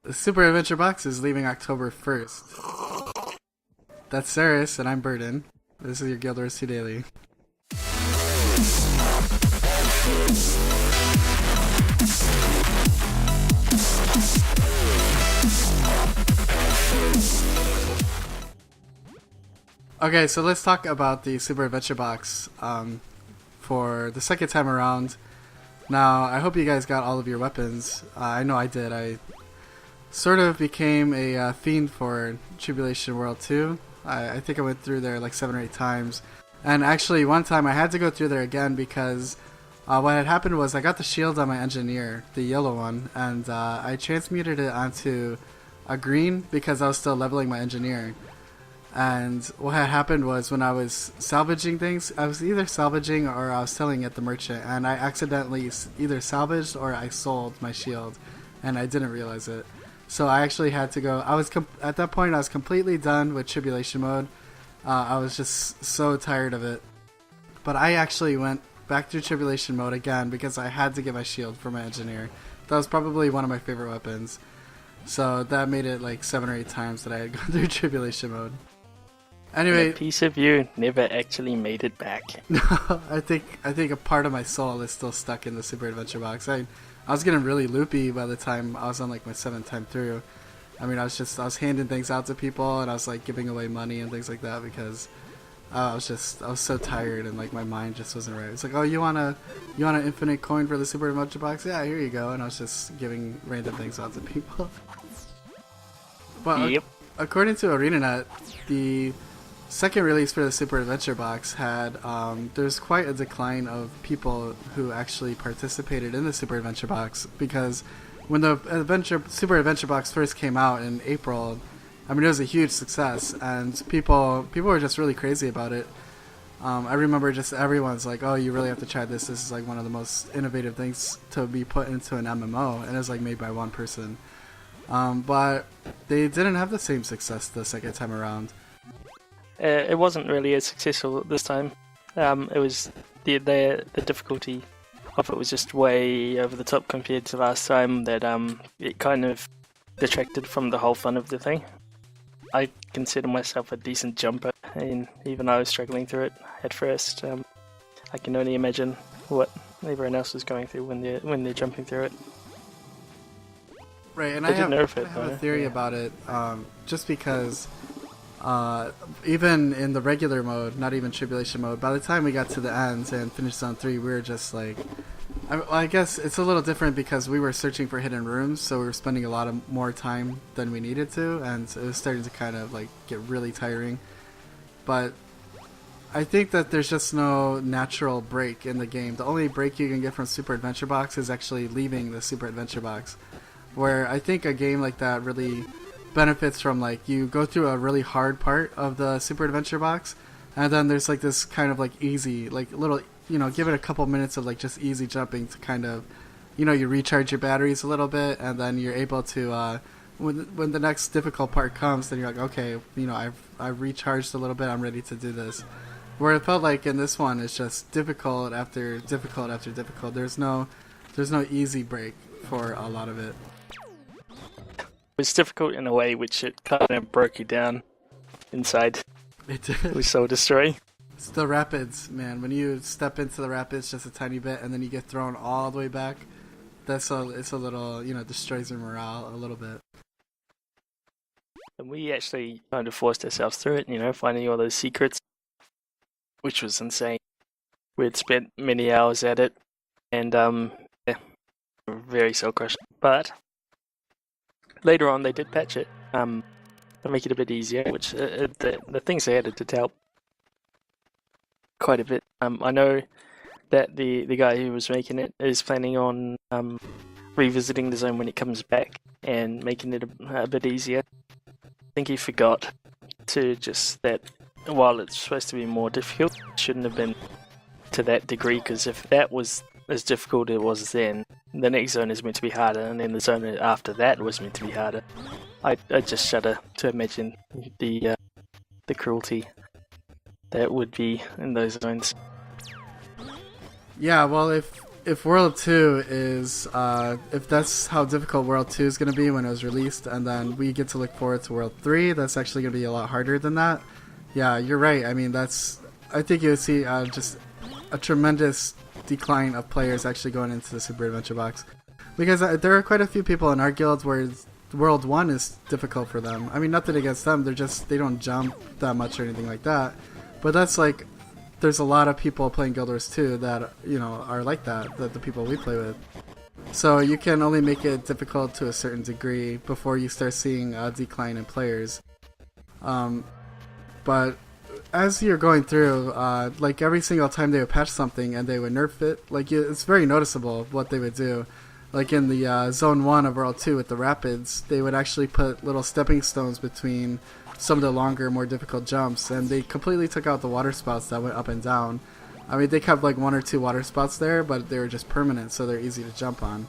The Super Adventure Box is leaving October 1st. That's Saris, and I'm Burden. This is your GW2DAILY. Okay, so let's talk about the Super Adventure Box for the second time around. Now, I hope you guys got all of your weapons. I know I did. I sort of became a fiend for Tribulation World 2. I think I went through there like 7 or 8 times. And actually, one time I had to go through there again because what had happened was I got the shield on my engineer, the yellow one, and I transmuted it onto a green because I was still leveling my engineer. And what had happened was when I was salvaging things, I was either salvaging or I was selling at the merchant, and I accidentally either salvaged or I sold my shield, and I didn't realize it. So I actually had to go. At that point I was completely done with Tribulation mode. I was just so tired of it. But I actually went back through Tribulation mode again because I had to get my shield for my engineer. That was probably one of my favorite weapons. So that made it like 7 or 8 times that I had gone through Tribulation mode. Anyway, a piece of you never actually made it back. No, I think a part of my soul is still stuck in the Super Adventure Box. I was getting really loopy by the time I was on like my 7th time through. I mean, I was handing things out to people and I was like giving away money and things like that because I was so tired and like my mind just wasn't right. It's like, oh, you want an infinite coin for the Super Adventure Box? Yeah, here you go. And I was just giving random things out to people. But yep. According to ArenaNet, the second release for the Super Adventure Box had there's quite a decline of people who actually participated in the Super Adventure Box because when the Super Adventure Box first came out in April, I mean it was a huge success and people were just really crazy about it. I remember just everyone's like, oh, you really have to try this. This is like one of the most innovative things to be put into an MMO, and it was like made by one person. But they didn't have the same success the second time around. It wasn't really as successful this time. It was the difficulty of it was just way over the top compared to last time. That it kind of detracted from the whole fun of the thing. I consider myself a decent jumper, and even I was struggling through it at first. I can only imagine what everyone else is going through when they're jumping through it. Right, and I have a theory about it, just because. Even in the regular mode, not even Tribulation mode, by the time we got to the end and finished Zone 3, we were just like... I guess it's a little different because we were searching for hidden rooms, so we were spending a lot of more time than we needed to, and it was starting to kind of like get really tiring. But I think that there's just no natural break in the game. The only break you can get from Super Adventure Box is actually leaving the Super Adventure Box, where I think a game like that really benefits from like you go through a really hard part of the Super Adventure Box and then there's like this kind of like easy like little, you know, give it a couple minutes of like just easy jumping to kind of, you know, you recharge your batteries a little bit and then you're able to when the next difficult part comes, then you're like, okay, you know, I've recharged a little bit, I'm ready to do this. Where it felt like in this one it's just difficult after difficult after difficult. There's no easy break for a lot of it. It was difficult in a way which it kind of broke you down inside. It did. It was soul destroying. It's the rapids, man. When you step into the rapids just a tiny bit and then you get thrown all the way back, it's a little, you know, destroys your morale a little bit. And we actually kind of forced ourselves through it, you know, finding all those secrets, which was insane. We had spent many hours at it, and yeah, very soul crushing. But later on, they did patch it to make it a bit easier, which the things they added did help quite a bit. I know that the guy who was making it is planning on revisiting the zone when it comes back and making it a bit easier. I think he forgot to just that while it's supposed to be more difficult, it shouldn't have been to that degree, because if that was as difficult as it was then, the next zone is meant to be harder, and then the zone after that was meant to be harder. I just shudder to imagine the cruelty that would be in those zones. Yeah, well, if World 2 is, if that's how difficult World 2 is going to be when it was released, and then we get to look forward to World 3, that's actually going to be a lot harder than that. Yeah, you're right. I mean, I think you would see just a tremendous decline of players actually going into the Super Adventure Box. Because there are quite a few people in our guild where World 1 is difficult for them. I mean, nothing against them, they don't jump that much or anything like that. But that's like, there's a lot of people playing Guild Wars 2 that, you know, are like that the people we play with. So you can only make it difficult to a certain degree before you start seeing a decline in players. But as you're going through, like every single time they would patch something and they would nerf it, like it's very noticeable what they would do. Like in the Zone 1 of World 2 with the Rapids, they would actually put little stepping stones between some of the longer, more difficult jumps, and they completely took out the water spouts that went up and down. I mean, they kept like 1 or 2 water spouts there, but they were just permanent, so they're easy to jump on.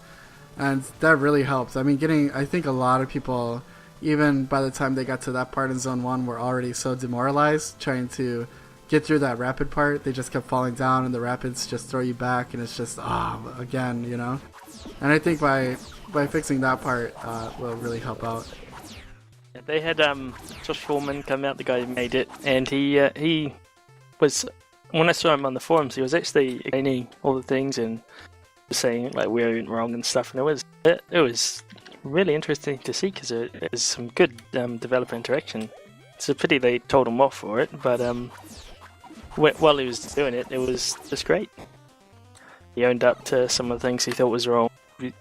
And that really helped. I mean, I think a lot of people, even by the time they got to that part in Zone 1, were already so demoralized trying to get through that rapid part. They just kept falling down, and the rapids just throw you back, and it's just, again, you know? And I think by fixing that part will really help out. They had Josh Foreman come out, the guy who made it, and he was, when I saw him on the forums, he was actually explaining all the things and saying like where he went wrong and stuff, and it was really interesting to see because it was some good developer interaction. It's a pity they told him off for it, but while he was doing it, it was just great. He owned up to some of the things he thought was wrong. He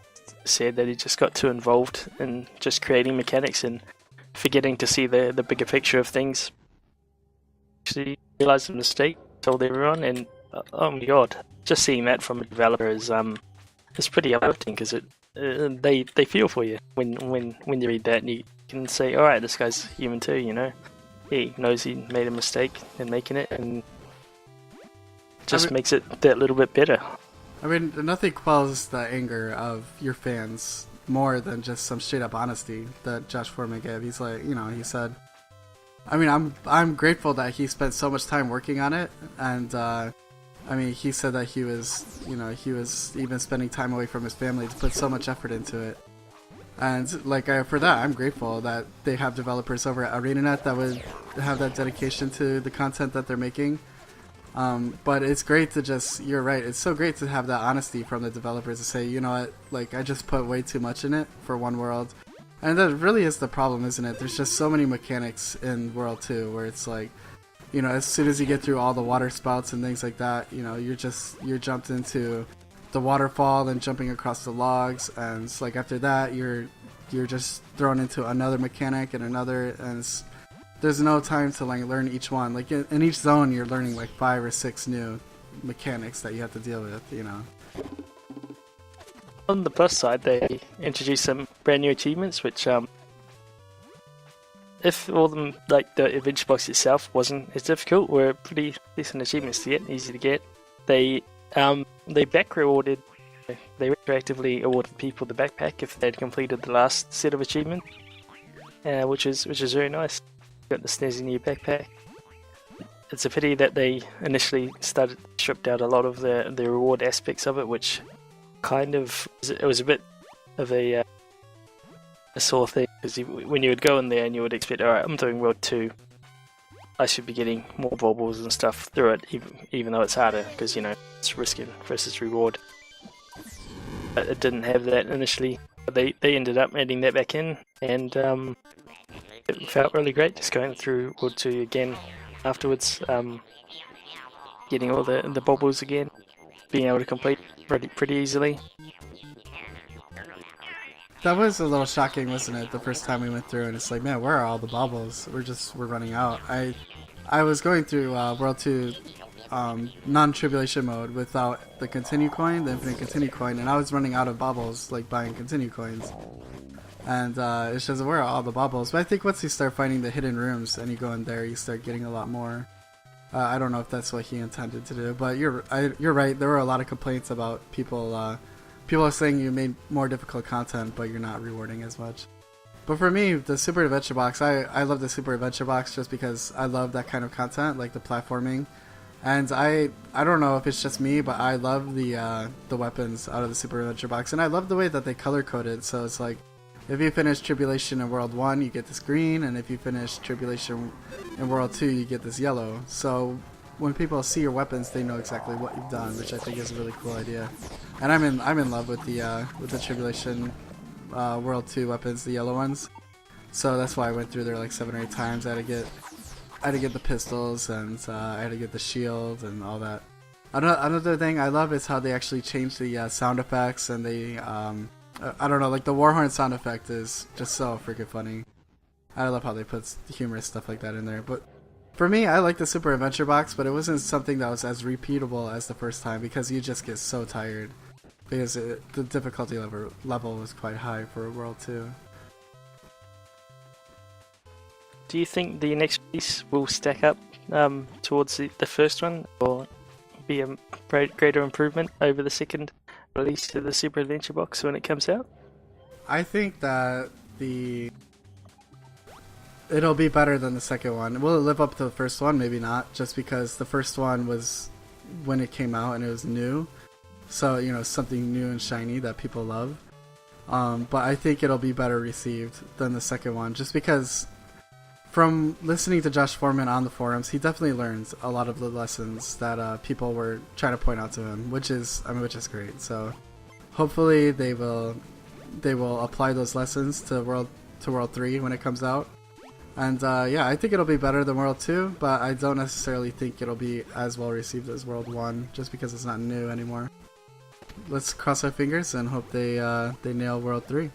said that he just got too involved in just creating mechanics and forgetting to see the bigger picture of things. Actually realized the mistake, told everyone, and oh my god, just seeing that from a developer is pretty uplifting because they feel for you when you read that and you can say, all right, this guy's human too, you know. He knows he made a mistake in making it and just makes it that little bit better. I mean, nothing quells the anger of your fans more than just some straight up honesty that Josh Foreman gave. He's like, you know, he said, I mean, I'm grateful that he spent so much time working on it, and I mean, he said that he was even spending time away from his family to put so much effort into it. And like for that, I'm grateful that they have developers over at ArenaNet that would have that dedication to the content that they're making. But it's great to you're right, it's so great to have that honesty from the developers to say, you know what, like I just put way too much in it for one world. And that really is the problem, isn't it? There's just so many mechanics in World 2 where it's like, you know, as soon as you get through all the water spouts and things like that, you know, you're jumped into the waterfall and jumping across the logs, and it's like after that you're just thrown into another mechanic and another, and there's no time to like learn each one. Like in each zone you're learning like 5 or 6 new mechanics that you have to deal with, you know. On the plus side, they introduced some brand new achievements, which if all of them, like the adventure box itself wasn't as difficult, were pretty decent achievements to get, easy to get. They back rewarded, they retroactively awarded people the backpack if they'd completed the last set of achievements, which is very nice. Got the snazzy new backpack. It's a pity that they initially stripped out a lot of the reward aspects of it, which kind of, it was a bit of a sore thing, because when you would go in there and you would expect, alright, I'm doing World 2, I should be getting more baubles and stuff through it, even though it's harder, because, you know, it's risk versus reward. But it didn't have that initially. But they ended up adding that back in, and it felt really great just going through World 2 again afterwards, getting all the baubles again, being able to complete pretty easily. That was a little shocking, wasn't it, the first time we went through, and it's like, man, where are all the baubles? We're running out. I was going through World 2 non-tribulation mode without the continue coin, the infinite continue coin, and I was running out of baubles, like buying continue coins. And it's just, where are all the baubles? But I think once you start finding the hidden rooms and you go in there, you start getting a lot more. I don't know if that's what he intended to do, but you're right. There were a lot of complaints about people are saying you made more difficult content, but you're not rewarding as much. But for me, the Super Adventure Box, I love the Super Adventure Box just because I love that kind of content, like the platforming. And I don't know if it's just me, but I love the weapons out of the Super Adventure Box, and I love the way that they color coded. So it's like, if you finish Tribulation in World 1, you get this green, and if you finish Tribulation in World 2, you get this yellow. So when people see your weapons, they know exactly what you've done, which I think is a really cool idea. And I'm in love with the Tribulation World 2 weapons, the yellow ones. So that's why I went through there like 7 or 8 times. I had to get the pistols, and I had to get the shield and all that. Another thing I love is how they actually changed the sound effects, and they I don't know, like the Warhorn sound effect is just so freaking funny. I love how they put humorous stuff like that in there. But for me, I like the Super Adventure Box, but it wasn't something that was as repeatable as the first time, because you just get so tired, because the difficulty level was quite high for World 2. Do you think the next release will stack up towards the first one, or be a greater improvement over the second release of the Super Adventure Box when it comes out? I think that it'll be better than the second one. Will it live up to the first one? Maybe not, just because the first one was when it came out and it was new. So, you know, something new and shiny that people love. But I think it'll be better received than the second one, just because from listening to Josh Foreman on the forums, he definitely learns a lot of the lessons that people were trying to point out to him, which is great. So hopefully they will apply those lessons to World 3 when it comes out. And yeah, I think it'll be better than World 2, but I don't necessarily think it'll be as well received as World 1, just because it's not new anymore. Let's cross our fingers and hope they nail World 3.